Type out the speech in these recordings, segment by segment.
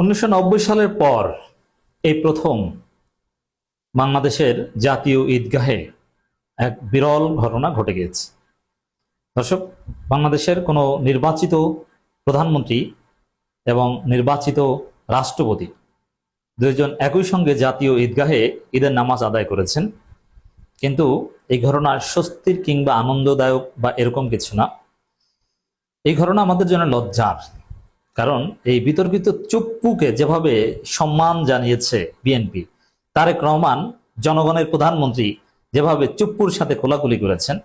1990 সালের পর এই প্রথম বাংলাদেশের জাতীয় ঈদগাহে এক বিরল ঘটনা ঘটে গিয়েছে। দর্শক, বাংলাদেশের কোনো নির্বাচিত প্রধানমন্ত্রী এবং নির্বাচিত রাষ্ট্রপতি দুইজন একই সঙ্গে জাতীয় ঈদগাহে ঈদের নামাজ আদায় করেছেন। কিন্তু এই ঘটনা স্বস্তির কিংবা আনন্দদায়ক বা এরকম কিছু না। এই ঘটনা আমাদের জন্য লজ্জার। কারণ এই বিতর্কিত চুপ্পুকে যেভাবে সম্মান জানিয়েছে বিএনপি, তারেক রহমান জনগণের প্রধানমন্ত্রী যেভাবে চুপ্পুর সাথে কোলাকুলি করেছেন,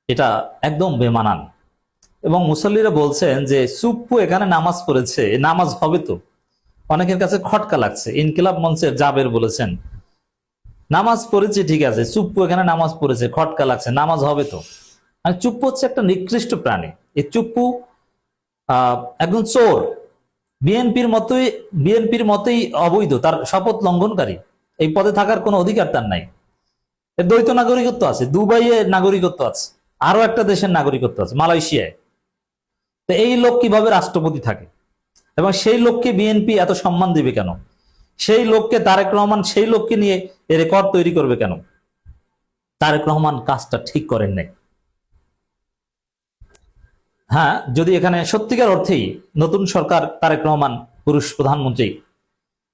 এটা একদম বেমানান। এবং মুসল্লিরা বলছেন যে চুপ্পু এখানে নামাজ পড়েছে, নামাজ হবে তো। অনেকের কাছে খটকা লাগছে। ইনকিলাব মঞ্চের জাবের বলেছেন, নামাজ পড়েছে ঠিক আছে, চুপ্পু এখানে নামাজ পড়েছে, খটকা লাগছে, নামাজ হবে তো। মানে চুপ্পু হচ্ছে একটা নিকৃষ্ট প্রাণী। এই চুপ্পু একজন চোর, বিএনপির মতোই অবৈধ, তার শপথ লঙ্ঘনকারী। এই পদে থাকার কোনো অধিকার তার নাই। এর দ্বৈত নাগরিকত্ব আছে, দুবাইয়ে নাগরিকত্ব আছে, আরো একটা দেশের নাগরিকত্ব আছে, মালয়েশিয়ায়। তো এই লোক কিভাবে রাষ্ট্রপতি থাকে এবং সেই লোককে বিএনপি এত সম্মান দিবে কেন? সেই লোককে তারেক রহমান সেই লোককে নিয়ে রেকর্ড তৈরি করবে কেন? তারেক রহমান কাজটা ঠিক করেন নাই। হ্যাঁ, যদি এখানে সত্যিকার অর্থেই নতুন সরকার, তারেক রহমান পুরুষ প্রধানমন্ত্রী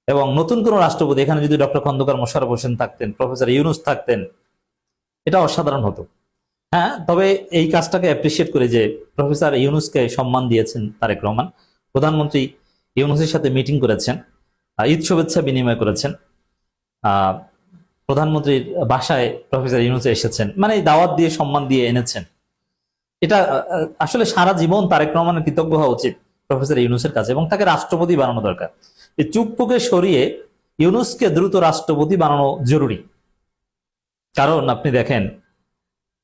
এবং নতুন কোন রাষ্ট্রপতি, এখানে যদি ডক্টর খন্দকার মোশাররফ হোসেন থাকতেন, প্রফেসর ইউনূস থাকতেন, এটা অসাধারণ হতো। হ্যাঁ, তবে এই কাজটাকে অ্যাপ্রিসিয়েট করে যে প্রফেসর ইউনূসকে সম্মান দিয়েছেন তারেক রহমান, প্রধানমন্ত্রী ইউনূসের সাথে মিটিং করেছেন, ঈদ শুভেচ্ছা বিনিময় করেছেন, প্রধানমন্ত্রীর বাসায় প্রফেসর ইউনূস এসেছেন, মানে দাওয়াত দিয়ে সম্মান দিয়ে এনেছেন। এটা আসলে সারা জীবন তারেক রহমানের কৃতজ্ঞ হওয়া উচিত প্রফেসর ইউনূসের কাছে, এবং তাকে রাষ্ট্রপতি বানানো দরকার। এই চুপ্পুকে সরিয়ে ইউনূসকে দ্রুত রাষ্ট্রপতি বানানো জরুরি। কারণ আপনি দেখেন,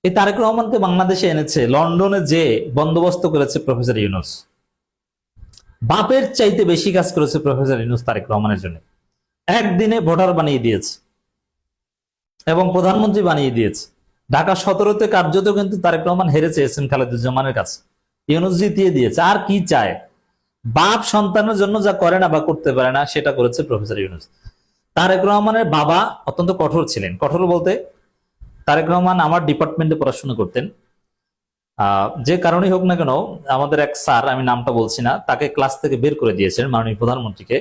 এই তারেক রহমানকে বাংলাদেশে এনেছে, লন্ডনে যে বন্দোবস্ত করেছে প্রফেসর ইউনূস, বাপের চাইতে বেশি কাজ করেছে প্রফেসর ইউনূস তারেক রহমানের জন্য। একদিনে ভোটার বানিয়ে দিয়েছে এবং প্রধানমন্ত্রী বানিয়ে দিয়েছে। ঢাকা 17-তে কার্যত কিন্তু তারেক রহমান হেরেছে এস এম খালেদুজ্জামানের কাছে, ইউনূস জিতিয়ে দিয়েছে। আর কি চায়? বাপ সন্তানের জন্য যা করে না বা করতে পারে না, সেটা করেছে প্রফেসর ইউনূস। তারেক রহমানের বাবা অত্যন্ত কঠোর ছিলেন। কঠোর বলতে, তারেক রহমান আমার ডিপার্টমেন্টে পড়াশোনা করতেন। যে কারণেই হোক না কেন, আমাদের এক স্যার, আমি নামটা বলছি না, তাকে ক্লাস থেকে বের করে দিয়েছেন মাননীয় প্রধানমন্ত্রীকে,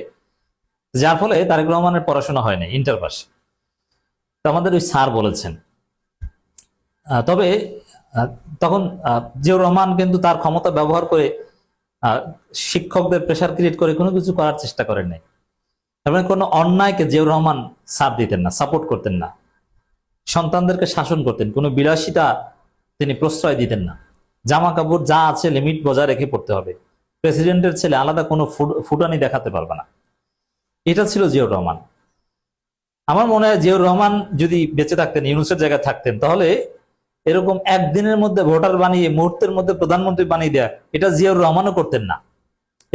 যার ফলে তারেক রহমানের পড়াশোনা হয়নি, ইন্টার পাস। তো আমাদের ওই স্যার বলেছেন। তবে তখন জিয়াউর রহমান কিন্তু তার ক্ষমতা ব্যবহার করে শিক্ষকদের প্রেশার ক্রিয়েট করে কোনো কিছু করার চেষ্টা করেন নাই। এবং কোনো অন্যায়কে জিয়াউর রহমান সাথ দিতেন না, সাপোর্ট করতেন না। সন্তানদেরকে শাসন করতেন, কোনো বিলাসিতা তিনি প্রশ্রয় দিতেন না। জামা কাপড় যা আছে লিমিট বজায় রেখে পড়তে হবে। প্রেসিডেন্টের ছেলে আলাদা কোনো ফুটানি দেখাতে পারবে না। এটা ছিল জিয়াউর রহমান। আমার মনে হয় জিয়াউর রহমান যদি বেঁচে থাকতেন, ইউনূসের জায়গায় থাকতেন, তাহলে এরকম একদিনের মধ্যে ভোটার বানিয়ে মুহূর্তের মধ্যে প্রধানমন্ত্রী বানিয়ে দেয়া, এটা জিয়াউর রহমানও করতেন না।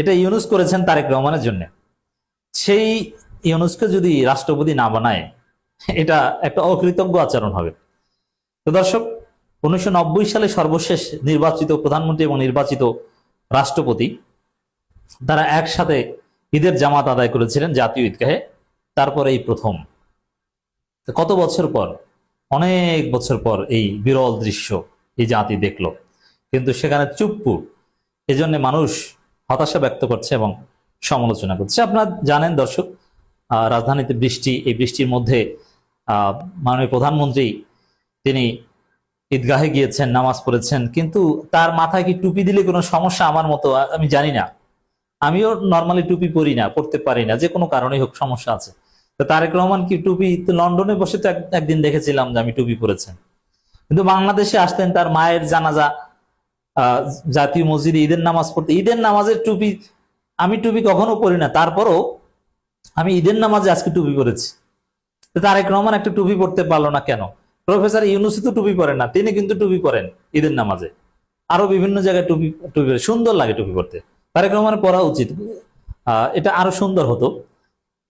এটা ইউনূস করেছেন তারেক রহমানের জন্য। সেই ইউনূসকে যদি রাষ্ট্রপতি না বানায়, এটা একটা অকৃতজ্ঞ আচরণ হবে। তো দর্শক, 1990 সালে সর্বশেষ নির্বাচিত প্রধানমন্ত্রী এবং নির্বাচিত রাষ্ট্রপতি, তারা একসাথে ঈদের জামাত আদায় করেছিলেন জাতীয় ঈদগাহে। তারপরে এই প্রথম, কত বছর পর, অনেক বছর পর এই বিরল দৃশ্য এই জাতি দেখলো। কিন্তু সেখানে চুপ্পু, এই জন্য মানুষ হতাশা ব্যক্ত করছে এবং সমালোচনা করছে। আপনারা জানেন দর্শক, রাজধানীতে বৃষ্টি, এই বৃষ্টির মধ্যে মাননীয় প্রধানমন্ত্রী তিনি ঈদগাহে গিয়েছেন, নামাজ পড়েছেন, কিন্তু তার মাথায় কি টুপি দিলে কোনো সমস্যা? আমার মতো, আমি জানি না, আমিও নর্মালি টুপি পরি না, পড়তে পারি না, যে কোনো কারণেই হোক সমস্যা আছে। তো তারেক রহমান কি টুপি, লন্ডনে বসে তো একদিন দেখেছিলাম যে আমি টুপি পরেছেন, কিন্তু বাংলাদেশে আসতেন তার মায়ের জানাজা, জাতীয় মসজিদে ঈদের নামাজ পড়তে, ঈদের নামাজের টুপি, আমি টুপি কখনো পরি না, তারপরও আমি ঈদের নামাজে আজকে টুপি পরেছি। তারেক রহমান একটা টুপি পড়তে পারলো না কেন? প্রফেসর ইউনূস তো টুপি পরেন না, তিনি কিন্তু টুপি পরেন ঈদের নামাজে, আরো বিভিন্ন জায়গায় টুপি টুপি সুন্দর লাগে টুপি পরতে। তারেক রহমানের পরা উচিত, এটা আরো সুন্দর হতো।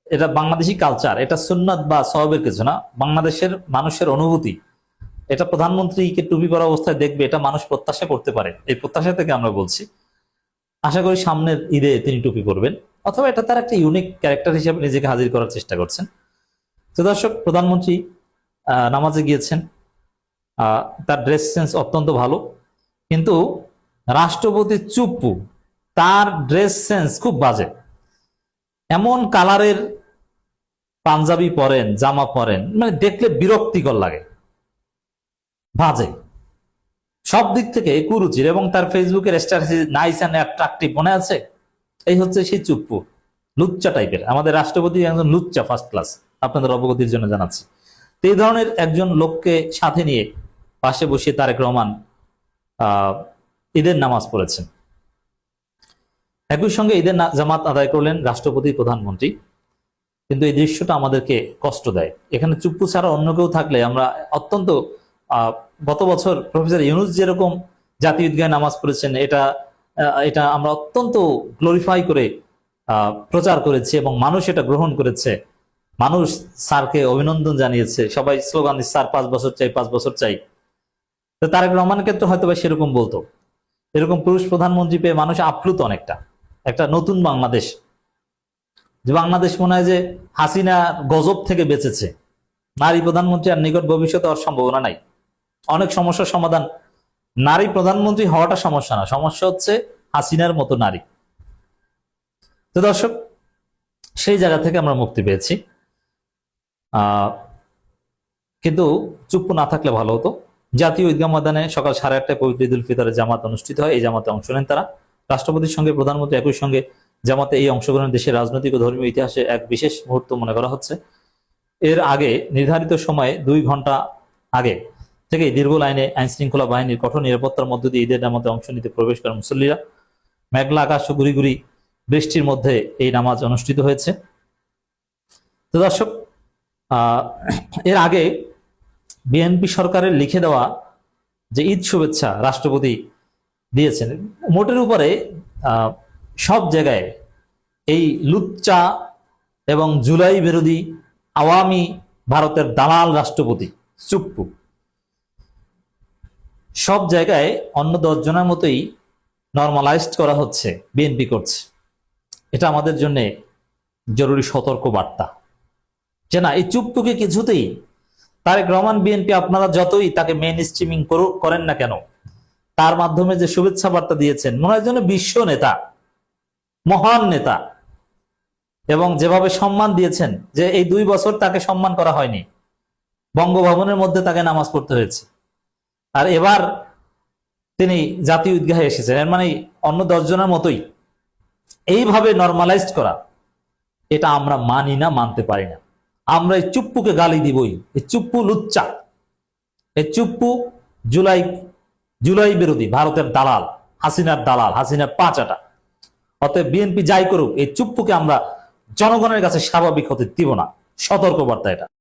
এটা বাংলাদেশি কালচার, এটা সুন্নাত বা সওয়াবের কিছু না, বাংলাদেশের মানুষের অনুভূতি। এটা প্রধানমন্ত্রীকে টুপি পরা অবস্থায় দেখবে, এটা মানুষ প্রত্যাশা করতে পারে। এই প্রত্যাশা থেকে আমরা বলছি। আশা করি সামনের ঈদে তিনি টুপি পরবেন, অথবা এটা তার একটা ইউনিক ক্যারেক্টার হিসেবে নিজেকে হাজির করার চেষ্টা করছেন। তো দর্শক, প্রধানমন্ত্রী নামাজে গিয়েছেন, তার ড্রেস সেন্স অত্যন্ত ভালো, কিন্তু রাষ্ট্রপতি চুপ্পু, তার ড্রেস সেন্স খুব বাজে। এমন কালারের পাঞ্জাবি পরেন, জামা পরেন, মানে দেখলে বিরক্তিকর লাগে, বাজে, সব দিক থেকে কুরুচির। এবং তার ফেসবুকের স্ট্যাটাস নাইস অ্যান্ড অ্যাট্রাকটিভ, মনে আছে? এই হচ্ছে সেই চুপ্পু, লুচ্চা টাইপের। আমাদের রাষ্ট্রপতি একজন লুচ্চা ফার্স্ট ক্লাস, আপনাদের অবগতির জন্য জানাচ্ছি। তো এই ধরনের একজন লোককে সাথে নিয়ে পাশে বসিয়ে তারেক রহমান ঈদের নামাজ পড়েছেন। একই সঙ্গে ঈদের জামাত আদায় করলেন রাষ্ট্রপতি, প্রধানমন্ত্রী। কিন্তু এই দৃশ্যটা আমাদেরকে কষ্ট দেয়। এখানে চুপ্পু ছাড়া অন্য কেউ থাকলে আমরা অত্যন্ত গত বছর প্রফেসর ইউনূস যেরকম জাতীয় ঈদগাহে নামাজ পড়েছেন, এটা আমরা অত্যন্ত গ্লোরিফাই করে প্রচার করেছি এবং মানুষ এটা গ্রহণ করেছে। মানুষ স্যারকে অভিনন্দন জানিয়েছে, সবাই স্লোগান দিচ্ছে, স্যার 5 বছর চাই, 5 বছর চাই। তো তারেক রহমানের ক্ষেত্রে হয়তো বা সেরকম বলতো। এরকম পুরুষ প্রধানমন্ত্রী পেয়ে মানুষ আপ্লুত অনেকটা, একটা নতুন বাংলাদেশ, যে বাংলাদেশ মনে হয় যে হাসিনা গজব থেকে বেঁচেছে। নারী প্রধানমন্ত্রী আর নিকট ভবিষ্যতে হওয়ার সম্ভাবনা নাই। অনেক সমস্যার সমাধান, নারী প্রধানমন্ত্রী হওয়াটা সমস্যা না, সমস্যা হচ্ছে হাসিনার মতো নারী। তো দর্শক, সেই জায়গা থেকে আমরা মুক্তি পেয়েছি। কিন্তু চুপ্পু না থাকলে ভালো হতো। জাতীয় ঈদগাহ ময়দানে সকাল 8:30টায় পবিত্র ঈদুল ফিতরের জামাত অনুষ্ঠিত হয়। এই জামাতে অংশ নেন তারা। রাষ্ট্রপতির সঙ্গে প্রধানমন্ত্রী একই সঙ্গে জামাতে এই অংশগ্রহণ দেশের রাজনৈতিক ও ধর্মীয় ইতিহাসে এক বিশেষ মুহূর্ত মনে করা হচ্ছে। এর আগে নির্ধারিত সময়ে 2 ঘন্টা আগে থেকে দীর্ঘ লাইনে আইন শৃঙ্খলা বাহিনীর কঠোর নিরাপত্তার মধ্য দিয়ে ঈদের নামাজে অংশ নিতে প্রবেশ করেন মুসল্লিরা। মেঘলা আকাশ ও গুড়ি গুড়ি বৃষ্টির মধ্যে এই নামাজ অনুষ্ঠিত হয়েছে। তো দর্শক, এর আগে বিএনপি সরকারের লিখে দেওয়া যে ঈদ শুভেচ্ছা রাষ্ট্রপতি দিয়েছেন, মোটের উপরে সব জায়গায় এই লুচ্চা এবং জুলাই বিরোধী আওয়ামী ভারতের দালাল রাষ্ট্রপতি চুপ্পু সব জায়গায় অন্য 10 জনের মতোই নর্মালাইজড করা হচ্ছে, বিএনপি করছে। এটা আমাদের জন্য জরুরি সতর্ক বার্তা যে না, এই চুপ্পুকে কিছুতেই, তারেক রহমান বিএনপি আপনারা যতই তাকে মেইন স্ট্রিমিং করেন না কেন, তার মাধ্যমে যে শুভেচ্ছা বার্তা দিয়েছেন, মনে হয় যেন বিশ্ব নেতা, মহান নেতা, এবং যেভাবে সম্মান দিয়েছেন, যে এই 2 বছর তাকে সম্মান করা হয়নি, বঙ্গভবনের মধ্যে তাকে নামাজ পড়তে হয়েছে, আর এবার তিনি জাতীয় ঈদগাহে এসেছেন। এর মানে অন্য 10 জনের মতোই এইভাবে নর্মালাইজড করা, এটা আমরা মানি না, মানতে পারি না। আমরা এই চুপ্পুকে গালি দিবই। এই চুপ্পু লুচ্চা, এই চুপ্পু জুলাই বিরোধী ভারতের দালাল, হাসিনার দালাল, হাসিনার পাঁচাটা। অতএব বিএনপি যাই করুক, এই চুপ্পুকে আমরা জনগণের কাছে স্বাভাবিক হতে দিব না। সতর্কবার্তা এটা।